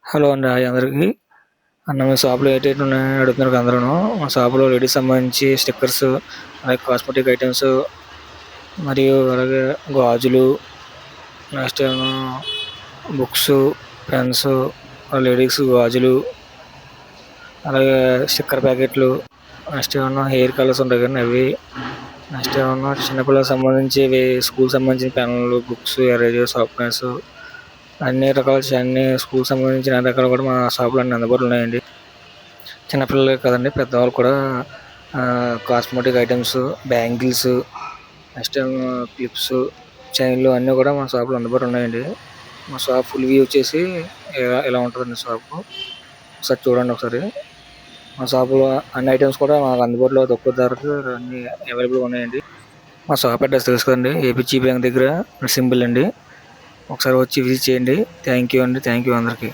Hello అండి. Hi అందరికి. అన్న మీ షాప్‌లో ఏటేటి ఉన్నాయని అడుగుతున్నారు కదా అందరూను. మా షాప్‌లో లేడీస్ సంబంధించి స్టిక్కర్స్, అలాగే కాస్మెటిక్ ఐటెమ్స్ మరియు అలాగే గాజులు, నెక్స్ట్ ఏమో బుక్స్, పెన్స్, లేడీస్ గాజులు, అలాగే స్టిక్కర్ ప్యాకెట్లు, నెక్స్ట్ ఏమన్నా హెయిర్ కలర్స్ ఉంటాయి కదండీ అవి, నెక్స్ట్ ఏమన్నా చిన్నపిల్లలకు సంబంధించివి స్కూల్ సంబంధించిన పెన్నులు, బుక్స్, ఎరేజర్స్, షార్ప్‌నర్స్ అన్ని స్కూల్‌కి సంబంధించిన అన్ని రకాలు కూడా మా షాప్‌లో అన్ని అందుబాటులో ఉన్నాయండి. చిన్నపిల్లలే కాదండి పెద్దవాళ్ళు కూడా కాస్మెటిక్ ఐటెమ్స్, బ్యాంగిల్స్, నెక్స్ట్ ఏమో క్లిప్స్, చైన్‌లు అన్నీ కూడా మా షాప్‌లో అందుబాటులో ఉన్నాయండి. మా షాప్ ఫుల్ వ్యూ వచ్చేసి ఇలా ఉంటదండి షాపు. ఒకసారి చూడండి ఒకసారి. మా షాప్‌లో అన్ని ఐటెమ్స్ కూడా మాకు అందుబాటులో తక్కువ ధరకు అన్నీ అవైలబుల్‌గా ఉన్నాయండి. మా షాప్ అడ్రెస్ తెలుసు కదండీ! ఏపీజీ బ్యాంక్ దగ్గర సింబల్ అండి. ఒకసారి వచ్చి విజిట్ చేయండి. థ్యాంక్ యూ అండి. థ్యాంక్ యూ అందరికి.